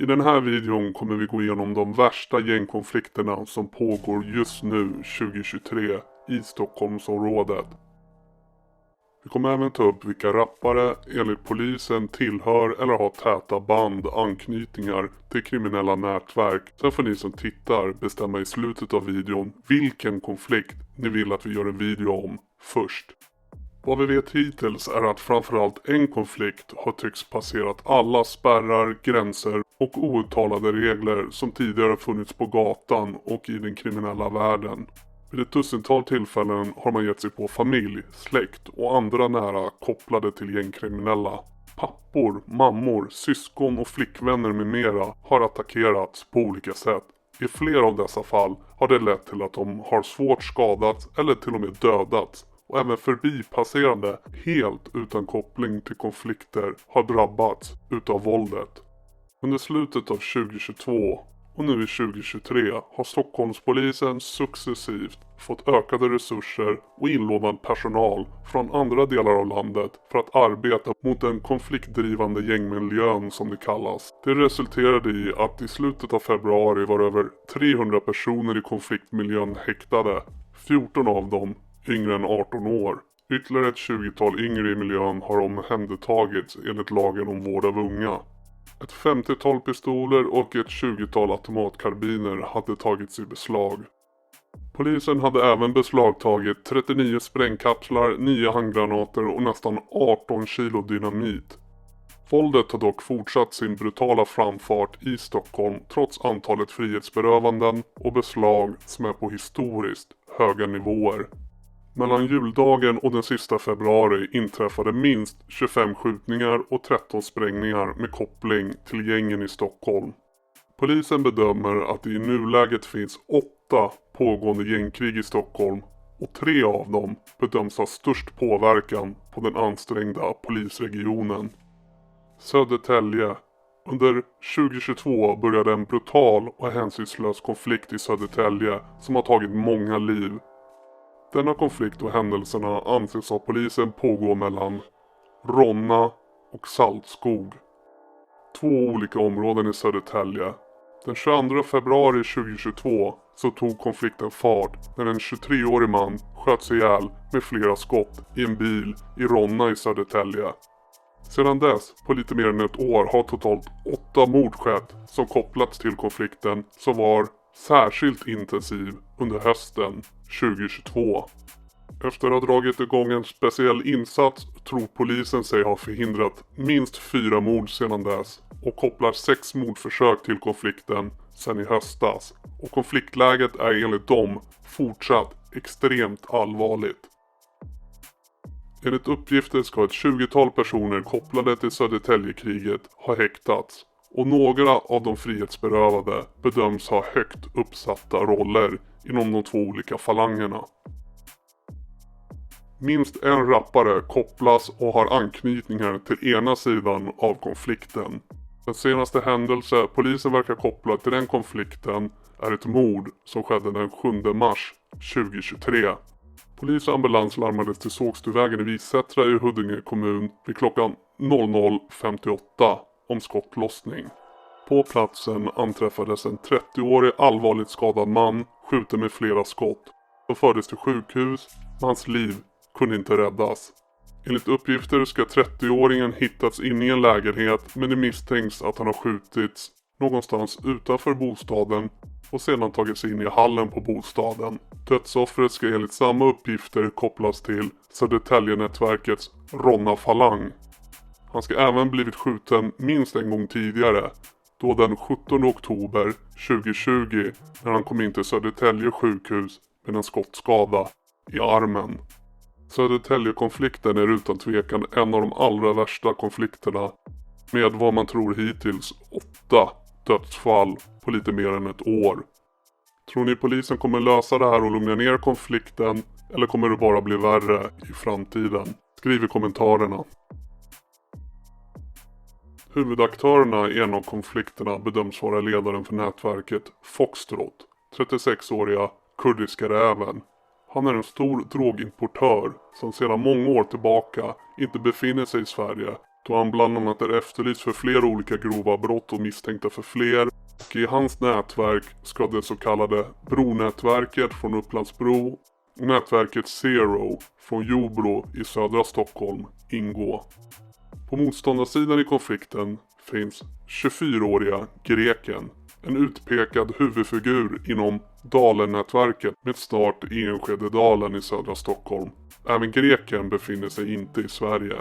I den här videon kommer vi gå igenom de värsta gängkonflikterna som pågår just nu 2023 i Stockholmsområdet. Vi kommer även ta upp vilka rappare enligt polisen tillhör eller har täta band, anknytningar till kriminella nätverk. Sen får ni som tittar bestämma i slutet av videon vilken konflikt ni vill att vi gör en video om först. Vad vi vet hittills är att framförallt en konflikt har tycks passerat alla spärrar, gränser och outtalade regler som tidigare funnits på gatan och i den kriminella världen. Vid ett dussintal tillfällen har man gett sig på familj, släkt och andra nära kopplade till gängkriminella. Pappor, mammor, syskon och flickvänner med mera har attackerats på olika sätt. I flera av dessa fall har det lett till att de har svårt skadats eller till och med dödats. Och även förbipasserande, helt utan koppling till konflikter, har drabbats utav våldet. Under slutet av 2022 och nu i 2023 har Stockholmspolisen successivt fått ökade resurser och inlånad personal från andra delar av landet för att arbeta mot den konfliktdrivande gängmiljön som det kallas. Det resulterade i att i slutet av februari var över 300 personer i konfliktmiljön häktade, 14 av dem yngre än 18 år. Ytterligare ett 20-tal yngre i miljön har omhändertagits enligt lagen om vård av unga. Ett 50-tal pistoler och ett 20-tal automatkarbiner hade tagits i beslag. Polisen hade även beslagtagit 39 sprängkapslar, 9 handgranater och nästan 18 kilo dynamit. Våldet har dock fortsatt sin brutala framfart i Stockholm trots antalet frihetsberövanden och beslag som är på historiskt höga nivåer. Mellan juldagen och den sista februari inträffade minst 25 skjutningar och 13 sprängningar med koppling till gängen i Stockholm. Polisen bedömer att det i nuläget finns 8 pågående gängkrig i Stockholm och 3 av dem bedöms ha störst påverkan på den ansträngda polisregionen. Södertälje. Under 2022 började en brutal och hänsynslös konflikt i Södertälje som har tagit många liv. Denna konflikt och händelserna anses av polisen pågå mellan Ronna och Saltskog. 2 olika områden i Södertälje. Den 22 februari 2022 så tog konflikten fart när en 23-årig man sköts ihjäl med flera skott i en bil i Ronna i Södertälje. Sedan dess, på lite mer än ett år, har totalt 8 mord skett som kopplats till konflikten som var särskilt intensiv under hösten 2022. Efter att ha dragit igång en speciell insats tror polisen sig ha förhindrat minst 4 mord sedan dess och kopplar 6 mordförsök till konflikten sedan i höstas. Och konfliktläget är enligt dem fortsatt extremt allvarligt. Enligt uppgifter ska ett 20-tal personer kopplade till Södertäljekriget ha häktats och några av de frihetsberövade bedöms ha högt uppsatta roller inom de 2 olika falangerna. Minst en rappare kopplas och har anknytningar till ena sidan av konflikten. Den senaste händelse polisen verkar koppla till den konflikten är ett mord som skedde den 7 mars 2023. Polis och ambulans larmades till Sågstuvägen i Visättra i Huddinge kommun vid klockan 00.58 om skottlossning. På platsen anträffades en 30-årig allvarligt skadad man skjuten med flera skott. Han fördes till sjukhus, men hans liv kunde inte räddas. Enligt uppgifter ska 30-åringen hittats inne i en lägenhet, men det misstänks att han har skjutits någonstans utanför bostaden och sedan tagits in i hallen på bostaden. Dödsoffret ska enligt samma uppgifter kopplas till Södertäljenätverkets Ronna falang. Han ska även blivit skjuten minst en gång tidigare, då den 17 oktober 2020 när han kom in till Södertälje sjukhus med en skottskada i armen. Södertäljekonflikten är utan tvekan en av de allra värsta konflikterna med vad man tror hittills 8 dödsfall på lite mer än ett år. Tror ni polisen kommer lösa det här och lugna ner konflikten eller kommer det bara bli värre i framtiden? Skriv i kommentarerna. Huvudaktörerna i en av konflikterna bedöms vara ledaren för nätverket Foxtrot, 36-åriga kurdiska räven. Han är en stor drogimportör som sedan många år tillbaka inte befinner sig i Sverige då han bland annat är efterlyst för flera olika grova brott och misstänkta för fler. Och i hans nätverk ska det så kallade Bronätverket från Upplandsbro och nätverket Zero från Jordbro i södra Stockholm ingå. På motståndarsidan i konflikten finns 24-åriga greken, en utpekad huvudfigur inom Dalen-nätverket med start i Enskededalen i södra Stockholm. Även greken befinner sig inte i Sverige.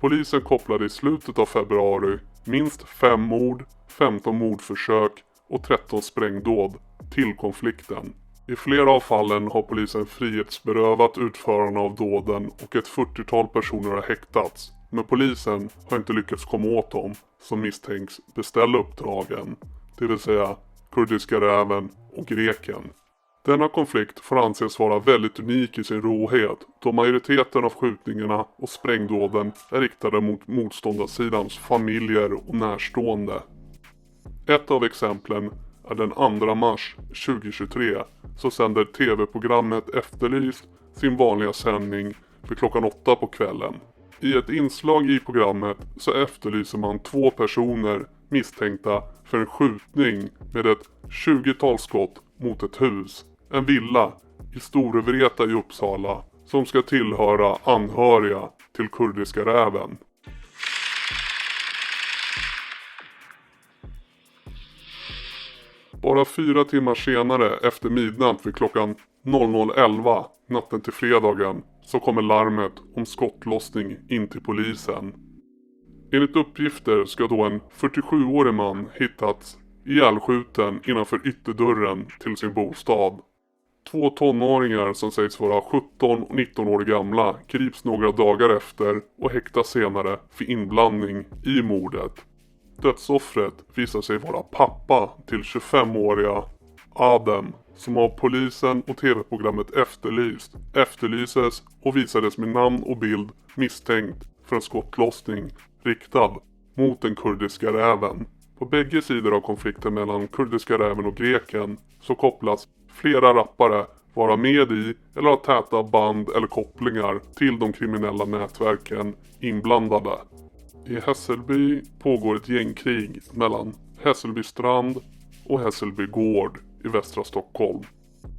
Polisen kopplade i slutet av februari minst 5 mord, 15 mordförsök och 13 sprängdåd till konflikten. I flera av fallen har polisen frihetsberövat utförarna av dåden och ett 40-tal personer har häktats. Men polisen har inte lyckats komma åt dem som misstänks beställa uppdragen, det vill säga kurdiska räven och greken. Denna konflikt får anses vara väldigt unik i sin råhet, då majoriteten av skjutningarna och sprängdåden är riktade mot motståndarsidans familjer och närstående. Ett av exemplen är den 2 mars 2023 så sänder tv-programmet Efterlyst sin vanliga sändning för klockan 8 på kvällen. I ett inslag i programmet så efterlyser man 2 personer misstänkta för en skjutning med ett 20-tal skott mot ett hus, en villa i Storvreta i Uppsala som ska tillhöra anhöriga till kurdiska räven. Bara 4 timmar senare efter midnatt vid klockan 00.11 natten till fredagen så kommer larmet om skottlossning in till polisen. Enligt uppgifter ska då en 47-årig man hittats ihjälskjuten innanför ytterdörren till sin bostad. 2 tonåringar som sägs vara 17 och 19 år gamla grips några dagar efter och häktas senare för inblandning i mordet. Dödsoffret visar sig vara pappa till 25-åriga Adem, som av polisen och tv-programmet efterlyses och visades med namn och bild misstänkt för en skottlossning riktad mot den kurdiska räven. På bägge sidor av konflikten mellan kurdiska räven och greken så kopplas flera rappare vara med i eller ha täta band eller kopplingar till de kriminella nätverken inblandade. I Hässelby pågår ett gängkrig mellan Hässelby strand och Hässelby gård i västra Stockholm.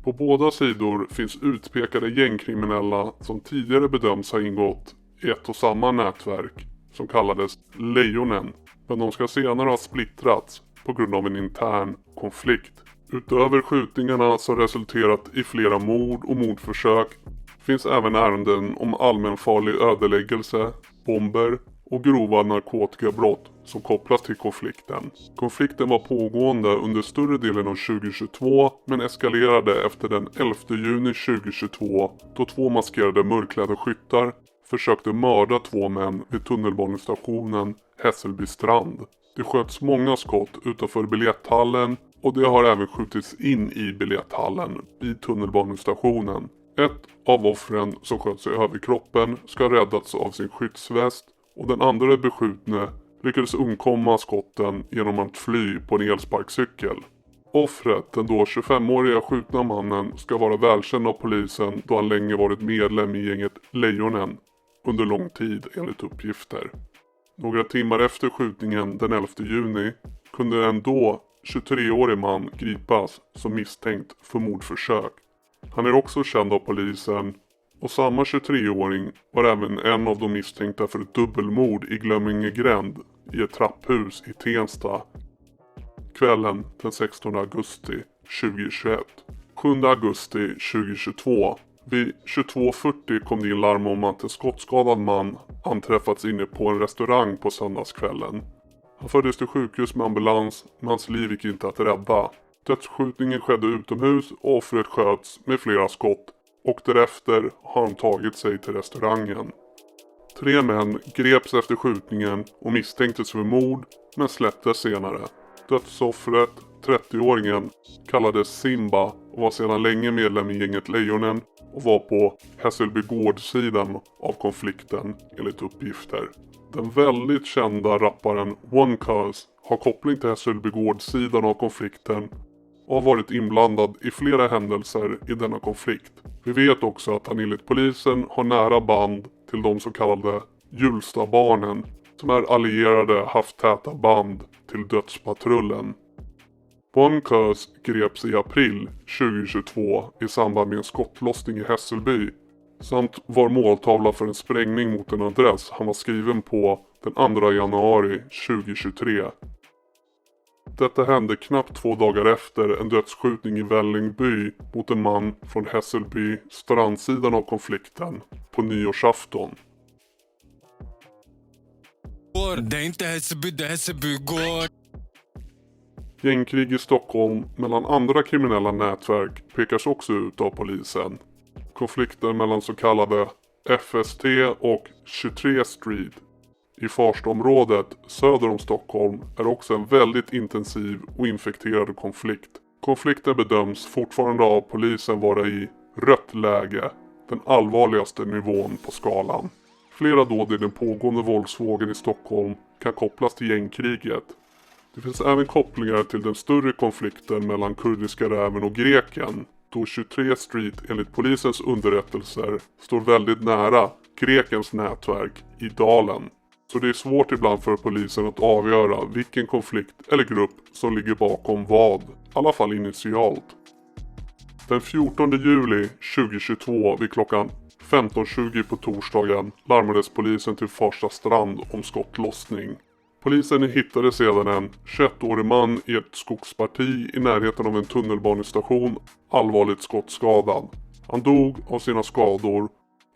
På båda sidor finns utpekade gängkriminella som tidigare bedöms ha ingått i ett och samma nätverk som kallades Lejonen, men de ska senare ha splittrats på grund av en intern konflikt. Utöver skjutningarna som resulterat i flera mord och mordförsök finns även ärenden om allmänfarlig ödeläggelse, bomber och grova narkotikabrott som kopplas till konflikten. Konflikten var pågående under större delen av 2022 men eskalerade efter den 11 juni 2022 då 2 maskerade mörkklädda skyttar försökte mörda 2 män vid tunnelbanestationen Hässelby strand. Det sköts många skott utanför biljetthallen och det har även skjutits in i biljetthallen vid tunnelbanestationen. Ett av offren som sköt sig över kroppen ska ha räddats av sin skyddsväst och den andra beskjutne lyckades undkomma skotten genom att fly på en elsparkcykel. Offret, den då 25-åriga skjutna mannen, ska vara välkänd av polisen då han länge varit medlem i gänget Lejonen under lång tid enligt uppgifter. Några timmar efter skjutningen den 11 juni kunde en då 23-årig man gripas som misstänkt för mordförsök. Han är också känd av polisen och samma 23-åring var även en av de misstänkta för ett dubbelmord i Glömmingegränd i ett trapphus i Tensta kvällen den 16 augusti 2021. 7 augusti 2022 vid 22.40 kom det in larm om att en skottskadad man anträffats inne på en restaurang på söndagskvällen. Han fördes till sjukhus med ambulans men hans liv gick inte att rädda. Dödsskjutningen skedde utomhus och offret sköts med flera skott och därefter har han tagit sig till restaurangen. 3 män greps efter skjutningen och misstänktes för mord men släpptes senare. Dödsoffret, 30-åringen, kallades Simba och var sedan länge medlem i gänget Lejonen och var på Hässelby gårdsidan av konflikten enligt uppgifter. Den väldigt kända rapparen One Cuz har koppling till Hässelby gårdsidan av konflikten och har varit inblandad i flera händelser i denna konflikt. Vi vet också att han enligt polisen har nära band till de så kallade Hjulstabarnen som är allierade haft täta band till dödspatrullen. Bonnekös greps i april 2022 i samband med en skottlossning i Hässelby samt var måltavla för en sprängning mot en adress han var skriven på den 2 januari 2023. Detta hände knappt 2 dagar efter en dödsskjutning i Vällingby mot en man från Hässelby, strandsidan av konflikten, på nyårsafton. Det är inte Hässelby, det är Hässelby går. Gängkrig i Stockholm mellan andra kriminella nätverk pekas också ut av polisen. Konflikten mellan så kallade FST och 23 Street i Farstaområdet söder om Stockholm är också en väldigt intensiv och infekterad konflikt. Konflikten bedöms fortfarande av polisen vara i rött läge, den allvarligaste nivån på skalan. Flera dåd i den pågående våldsvågen i Stockholm kan kopplas till gängkriget. Det finns även kopplingar till den större konflikten mellan kurdiska räven och greken, då 23 Street enligt polisens underrättelser står väldigt nära grekens nätverk i dalen. Så det är svårt ibland för polisen att avgöra vilken konflikt eller grupp som ligger bakom vad, i alla fall initialt. Den 14 juli 2022 vid klockan 15:20 på torsdagen larmades polisen till Farsta strand om skottlossning. Polisen hittade sedan en 21-årig man i ett skogsparti i närheten av en tunnelbanestation allvarligt skottskadad. Han dog av sina skador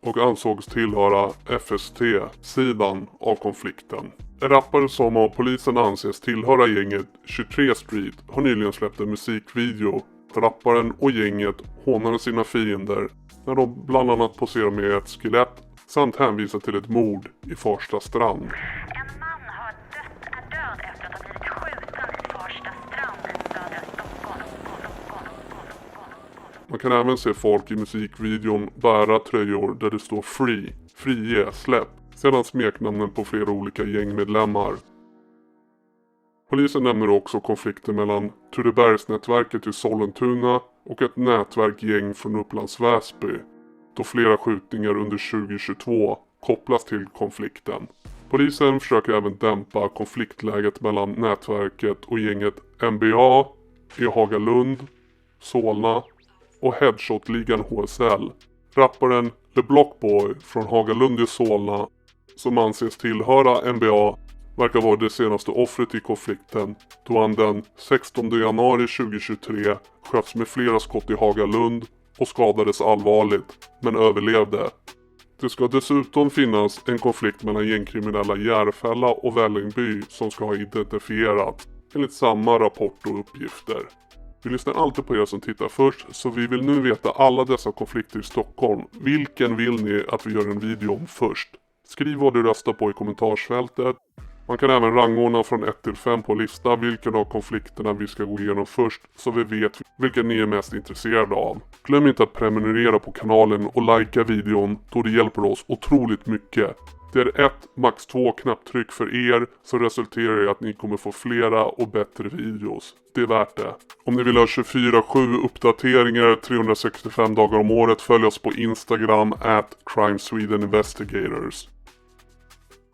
och ansågs tillhöra FST-sidan av konflikten. En rappare som av polisen anses tillhöra gänget 23 Street har nyligen släppt en musikvideo. Rapparen och gänget hånade sina fiender när de bland annat poserar med ett skelett samt hänvisar till ett mord i Farsta strand. En man är död efter att ha blivit skjuten i Farsta strand i södra Stockholm. Man kan även se folk i musikvideon bära tröjor där det står Free, frige, släpp, sedan smeknamnen på flera olika gängmedlemmar. Polisen nämner också konflikter mellan Turebergsnätverket i Sollentuna och ett nätverkgäng från Upplands Väsby, då flera skjutningar under 2022 kopplas till konflikten. Polisen försöker även dämpa konfliktläget mellan nätverket och gänget NBA i Hagalund, Solna och Headshot-ligan HSL. Rapparen The Blockboy från Hagalund i Solna, som anses tillhöra NBA, verkar vara det senaste offret i konflikten, då han den 16 januari 2023 sköts med flera skott i Hagalund och skadades allvarligt, men överlevde. Det ska dessutom finnas en konflikt mellan gängkriminella Järfälla och Vällingby som ska ha identifierats, enligt samma rapport och uppgifter. Vi lyssnar alltid på er som tittar först, så vi vill nu veta alla dessa konflikter i Stockholm. Vilken vill ni att vi gör en video om först? Skriv vad du röstar på i kommentarsfältet. Man kan även rangordna från 1 till 5 på lista vilken av konflikterna vi ska gå igenom först, så vi vet vilken ni är mest intresserade av. Glöm inte att prenumerera på kanalen och likea videon, då det hjälper oss otroligt mycket. Det är 1, max 2 knapptryck för er som resulterar i att ni kommer få flera och bättre videos. Det är värt det. Om ni vill ha 24/7 uppdateringar 365 dagar om året, följ oss på Instagram @CrimeSwedenInvestigators.